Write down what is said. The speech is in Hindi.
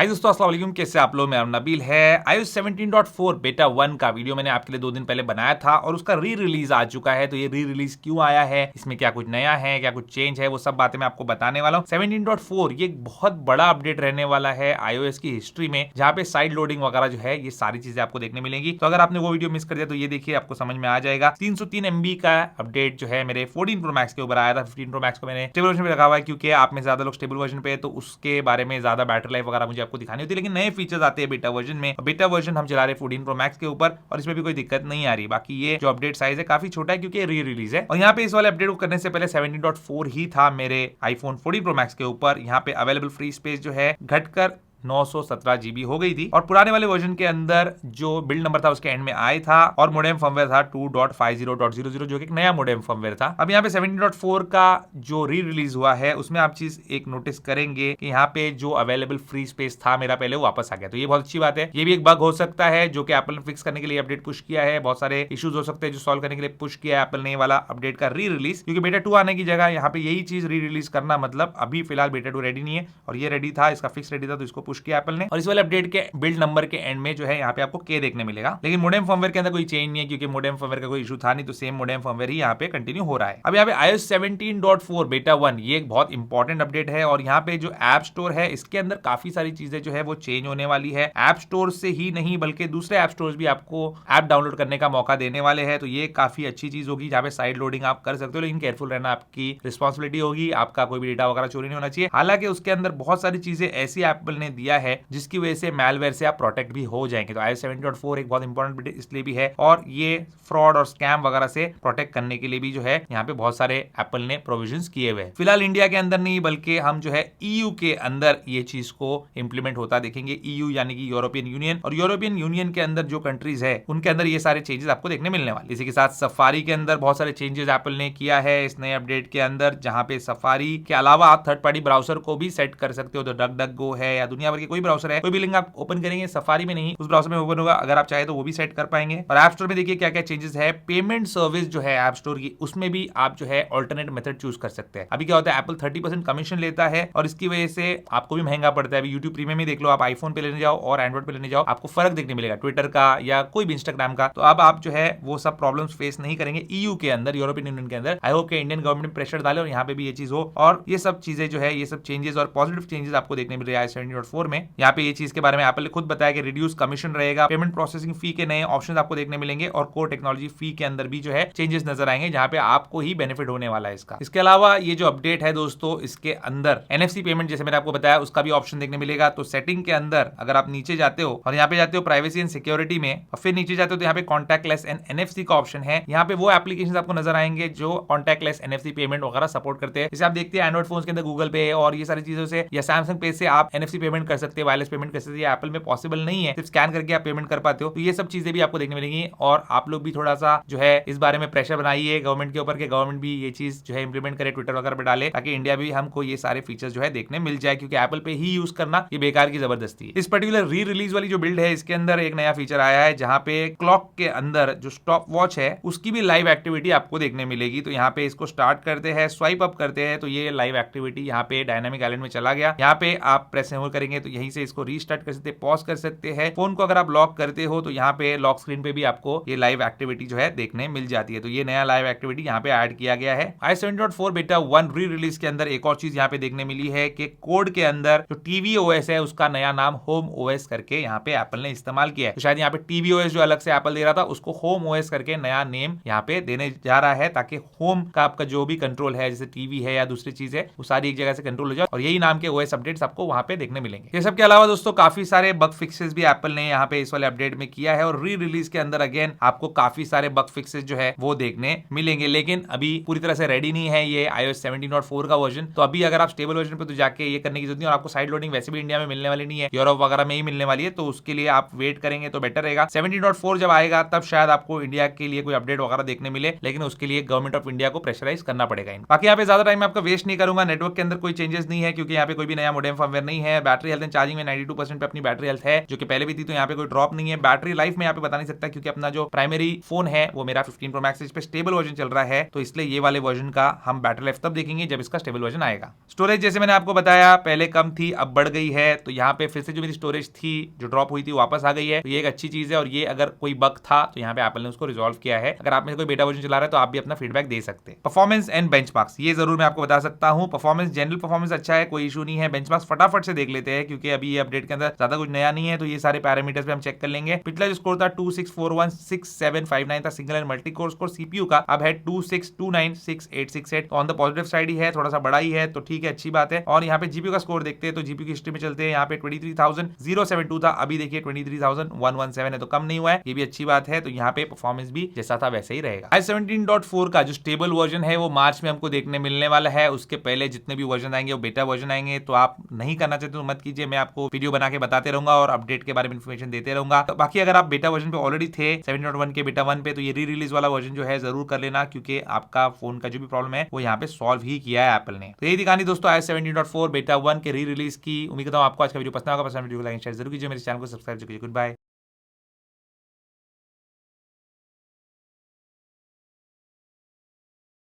हाय दोस्तों, अस्सलाम वालेकुम। कैसे आप लोग? मेरा नाम नबील है। iOS 17.4 बेटा 1 का वीडियो मैंने आपके लिए 2 दिन पहले बनाया था और उसका री रिलीज आ चुका है। तो ये री रिलीज क्यों आया है, इसमें क्या कुछ नया है, क्या कुछ चेंज है, वो सब बातें मैं आपको बताने वाला हूँ। 17.4 ये एक बहुत बड़ा अपडेट रहने वाला है iOS की हिस्ट्री में, जहाँ पे साइड लोडिंग वगैरह जो है ये सारी चीजें आपको देखने मिलेंगी। तो अगर आपने वो वीडियो मिस कर दिया तो ये देखिए, आपको समझ में आ जाएगा। 303 MB का अपडेट जो है मेरे 14 प्रो मैक्स के ऊपर आया था। 15 प्रो मैक्स को मैंने स्टेबल वर्जन पे रखा हुआ है, क्योंकि आप में ज्यादा लोग स्टेबल वर्जन पे, तो उसके बारे में ज्यादा बैटरी लाइफ वगैरह मुझे आपको दिखानी होती है। लेकिन नए फीचर्स आते हैं बेटा वर्जन में। बेटा वर्जन हम चला रहे 14 प्रो मैक्स के ऊपर और इसमें भी कोई दिक्कत नहीं आ रही। बाकी ये जो अपडेट साइज है काफी छोटा है, क्योंकि री रिलीज है। और यहाँ पे इस वाले अपडेट को करने से पहले 17.4 ही था मेरे आईफोन 14 प्रो मैक्स के ऊपर। यहाँ पे अवेलेबल फ्री स्पेस जो है घटकर 917 GB हो गई थी और पुराने वाले वर्जन के अंदर जो बिल्ड नंबर था उसके एंड में आई था और मोडेम फर्मवेयर था 2.50.00 जो कि एक नया मोडेम फर्मवेयर था। अब यहाँ पे 17.4 का जो री रिलीज हुआ है उसमें आप चीज एक नोटिस करेंगे कि यहाँ पे जो अवेलेबल फ्री स्पेस था मेरा पहले वो वापस आ गया। तो ये बहुत अच्छी बात है। ये भी एक बग हो सकता है जो कि एप्पल ने फिक्स करने के लिए अपडेट पुश किया है। बहुत सारे इश्यूज हो सकते हैं जो सॉल्व करने के लिए पुश किया है एप्पल ने वाला अपडेट का री रिलीज, क्योंकि बेटा 2 आने की जगह यहाँ पे यही चीज री रिलीज करना, मतलब अभी फिलहाल बेटा 2 रेडी नहीं है और ये रेडी था, इसका फिक्स रेडी था, तो इसको पुश किया एप्पल ने। और इस वाले अपडेट के बिल्ड नंबर के एंड में जो है यहाँ पे आपको के देखने मिलेगा। लेकिन मोडेम फर्मवेयर के अंदर कोई चेंज नहीं है, क्योंकि मोडेम फर्मवेयर का कोई इशू था नहीं, तो सेम मोडेम फर्मवेयर ही यहाँ पे कंटिन्यू हो रहा है। अब यहाँ पे iOS 17.4 बेटा 1 ये एक बहुत इंपॉर्टेंट अपडेट है और यहाँ पे जो ऐप स्टोर है इसके अंदर काफी सारी चीजें जो है वो चेंज होने वाली है। ऐप स्टोर से ही नहीं बल्कि दूसरे ऐप स्टोर भी आपको ऐप डाउनलोड करने का मौका देने वाले हैं। तो ये काफी अच्छी चीज होगी, जहाँ पे साइड लोडिंग आप कर सकते हो, लेकिन केयरफुल रहना आपकी रिस्पॉन्सिबिलिटी होगी। आपका कोई भी डेटा वगैरह चोरी नहीं होना चाहिए। हालांकि उसके अंदर बहुत सारी चीजें ऐसी एप्पल ने दिया है जिसकी वजह से मैलवेयर से आप प्रोटेक्ट भी हो जाएंगे। तो iOS 17.4 एक बहुत इंपॉर्टेंट अपडेट इसलिए भी है और ये फ्रॉड और स्कैम वगैरह से प्रोटेक्ट करने के लिए भी जो है यहाँ पे बहुत सारे एप्पल ने प्रोविजंस किए हुए हैं। फिलहाल इंडिया के अंदर नहीं बल्कि हम जो है EU के अंदर ये चीज को इंप्लीमेंट होता देखेंगे। EU यानी कि यूरोपियन यूनियन, और यूरोपियन यूनियन के अंदर जो कंट्रीज है उनके अंदर ये सारे चेंजेस आपको देखने मिलने वाले। इसी के साथ सफारी के अंदर बहुत सारे चेंजेस एप्पल ने किया है इस नए अपडेट के अंदर, जहां पे सफारी के अलावा आप थर्ड पार्टी ब्राउजर को भी सेट कर सकते हो। तो डक डक गो है या दुनिया भर के कोई ब्राउजर है, कोई भी लिंक आप ओपन करेंगे सफारी में नहीं, उस ब्राउजर में ओपन होगा। अगर आप चाहे तो वो भी सेट कर पाएंगे। और ऐप स्टोर में देखिए क्या क्या चेंजेस है। पेमेंट सर्विस जो है ऐप स्टोर की, उसमें भी आप जो है ऑल्टरनेट मेथड चूज कर सकते हैं। अभी क्या होता है, एप्पल 30% कमीशन लेता है और इसकी वजह से आपको भी महंगा पड़ता है। अभी यूट्यूब प्रीमियम ही देख लो, आप आईफोन पे लेने जाओ और एंड्रॉइड पे लेने जाओ, आपको फर्क देखने मिलेगा ट्विटर का या कोई भी इंस्टाग्राम का। तो अब आप जो है वो सब प्रॉब्लम्स फेस नहीं करेंगे EU के अंदर, यूरोपियन यूनियन के अंदर। आई होप के इंडियन गवर्नमेंट में प्रेशर डाले और यहाँ पे भी ये चीज हो और ये सब चीजें जो है, ये सब चेंजेस और पॉजिटिव चेंजेस आपको देखने मिल रहे हैं iOS 17.4 में। यहाँ पे ये चीज के बारे में एप्पल ने खुद बताया कि रिड्यूस कमीशन रहेगा, पेमेंट प्रोसेसिंग फी के नए ऑप्शंस आपको देखने मिलेंगे और कोर टेक्नोलॉजी फी के अंदर भी जो है चेंजेस नजर आएंगे, जहां पे आपको ही बेनिफिट होने वाला है इसका। इसके अलावा ये जो अपडेट है दोस्तों, इसके अंदर NFC पेमेंट जैसे मैंने आपको बताया उसका भी ऑप्शन देखने मिलेगा। तो सेटिंग के अंदर अगर आप नीचे जाते हो और यहाँ पे जाते हो प्राइवेसी एंड सिक्योरिटी में और फिर नीचे जाते हो तो यहाँ पे कॉन्टैक्टलेस एंड NFC का ऑप्शन है। यहाँ पे वो एप्लीकेशन आपको नजर आएंगे जो कॉन्टैक्टलेस NFC पेमेंट वगैरह सपोर्ट करते हैं। जैसे आप देखते हैं एंड्रॉइड फोन के अंदर गूगल पे और ये सारी चीजों से या सैमसंग पे से आप NFC पेमेंट कर सकते हैं, वायरलेस पेमेंट कर सकते हैं। एप्पल में पॉसिबल नहीं है, सिर्फ स्कैन करके आप पेमेंट कर पाते हो। तो ये सब चीजें भी आपको देखने मिलेंगी और आप लोग भी थोड़ा सा जो है इस बारे में प्रेशर बनाइए गवर्नमेंट के ऊपर कि गवर्नमेंट भी ये चीज जो है इंप्लीमेंट करे, ट्विटर वगैरह पे डाले, ताकि इंडिया भी हमको ये सारे फीचर्स जो है देखने मिल जाए, क्योंकि एप्पल पे ही यूज करना ये बेकार की जबरदस्ती है। इस पर्टिकुलर री रिलीज वाली जो बिल्ड है इसके अंदर एक नया फीचर आया है, जहां पे क्लॉक के अंदर जो स्टॉप वॉच है उसकी भी लाइव एक्टिविटी आपको देखने मिलेगी। तो यहाँ पे इसको स्टार्ट करते हैं, स्वाइप अप करते हैं तो ये लाइव एक्टिविटी यहाँ पे डायनामिक आइलैंड में चला गया। यहाँ पे आप प्रेस होल्ड करेंगे तो यहीं से इसको रीस्टार्ट कर सकते हैं, पॉज कर सकते हैं। फोन को अगर आप लॉक करते हो तो यहाँ पे लॉक स्क्रीन पे भी आपको ये लाइव एक्टिविटी जो है देखने मिल जाती है। तो ये नया लाइव एक्टिविटी यहाँ पे ऐड किया गया है। iOS 17.4 बेटा 1 री रिलीज के अंदर एक और चीज यहाँ पे देखने मिली है कि कोड के अंदर जो tvOS है उसका नया नाम होम OS करके यहाँ पे एप्पल ने इस्तेमाल किया है। तो शायद यहाँ पे tvOS जो अलग से एप्पल दे रहा था उसको होम OS करके नया नेम यहाँ पे देने जा रहा है, ताकि होम का आपका जो भी कंट्रोल है जैसे टीवी है या दूसरी चीज है वो सारी एक जगह से कंट्रोल हो जाए और यही नाम के OS अपडेट्स आपको वहां पे देखने मिलेंगे। ये सब के अलावा दोस्तों काफी सारे बग फिक्सेस भी एप्पल ने यहाँ पे इस वाले अपडेट में किया है और री रिलीज के अंदर अगेन आपको काफी सारे बग फिक्सेस जो है वो देखने मिलेंगे। लेकिन अभी पूरी तरह से रेडी नहीं है ये iOS 17.4 का वर्जन। तो अभी अगर आप स्टेबल वर्जन पे तो जाके ये करने की जरूरत नहीं, और आपको साइड लोडिंग वैसे भी इंडिया में मिलने वाली नहीं है, यूरोप वगैरह में ही मिलने वाली है। तो उसके लिए आप वेट करेंगे तो बेटर रहेगा। 17.4 जब आएगा तब शायद आपको इंडिया के लिए कोई अपडेट वगैरह देखने मिले, लेकिन उसके लिए गवर्नमेंट ऑफ इंडिया को प्रेशराइज करना पड़ेगा। बाकी यहाँ पे ज्यादा टाइम आपका वेस्ट नहीं करूंगा। नेटवर्क के अंदर कोई चेंजेस नहीं है, क्योंकि यहाँ पे कोई भी नया मोडेम फर्मवेयर नहीं है। बैटरी हेल्थ एंड चार्जिंग में 92% पे अपनी बैटरी हेल्थ है, जो कि पहले भी थी, तो यहाँ पे कोई ड्रॉप नहीं है। बैटरी लाइफ में यहाँ पे बता नहीं सकता क्योंकि अपना जो प्राइमरी फोन है वो मेरा 15 Pro Max इस पे स्टेबल वर्जन चल रहा है, तो इसलिए ये वाले वर्जन का हम बैटरी लाइफ तब देखेंगे जब इसका स्टेबल वर्जन आएगा। स्टोरेज जैसे मैंने आपको बताया पहले कम थी, अब बढ़ गई है, तो यहाँ पे फिर से जो मेरी स्टोरेज थी जो ड्रॉप हुई थी वापस आ गई है, तो ये एक अच्छी चीज है। और ये अगर कोई बग था तो यहाँ पे एप्पल ने उसको रिजॉल्व किया है। अगर आप में से कोई बेटा वर्जन चला रहा है तो आप भी अपना फीडबैक दे सकते हैं। परफॉर्मेंस एंड बेंचमार्क्स ये जरूर मैं आपको बता सकता हूँ। परफॉर्मेंस जनरल परफॉर्मेंस अच्छा है, कोई इशू नहीं है। बेंचमार्क्स फटाफट से देख लेते हैं क्योंकि अभी ये अपडेट के अंदर ज्यादा कुछ नया नहीं है, तो ये सारे पैरामीटर्स पे हम चेक कर लेंगे। पिछला जो स्कोर था 26416759 था single and multi core score CPU का, अब है 26296868। ऑन द पॉजिटिव साइड ही है, थोड़ा सा बड़ा ही है, तो ठीक है, अच्छी बात है। और यहाँ पे जीपीयू का स्कोर देखते हैं तो जीपीयू की हिस्ट्री में चलते हैं, यहाँ पे 23,072 था, अभी देखिए 23,117 है, तो कम नहीं हुआ है, ये भी अच्छी बात है। तो यहाँ पे परफॉर्मेंस भी जैसा था वैसे ही रहेगा। i17.4 का जो स्टेबल वर्जन है वो मार्च में हमको देखने मिलने वाला है। उसके पहले जितने भी वर्जन आएंगे वो बेटा वर्जन आएंगे, तो आप नहीं करना चाहते तो मत कीजिए, मैं आपको वीडियो बना के बताते रहूंगा और अपडेट के बारे में इन्फॉर्मेशन देते रहूंगा। तो बाकी अगर आप बेटा वर्जन पे ऑलरेडी थे 17.1 के बेटा 1 पे, तो ये री रिलीज वाला वर्जन जो है जरूर कर लेना, क्योंकि आपका फोन का जो भी प्रॉब्लम है वो यहाँ पे सॉल्व ही किया है एप्पल ने। तो यही कहानी दोस्तों i17.4 बेटा 1 के री रिलीज की। उम्मीद करता हूँ आपको आज का वीडियो पसंद होगा। पसंद वीडियो को लाइक शेयर जरूर कीजिए, मेरे चैनल को सब्सक्राइब कीजिए। Good bye.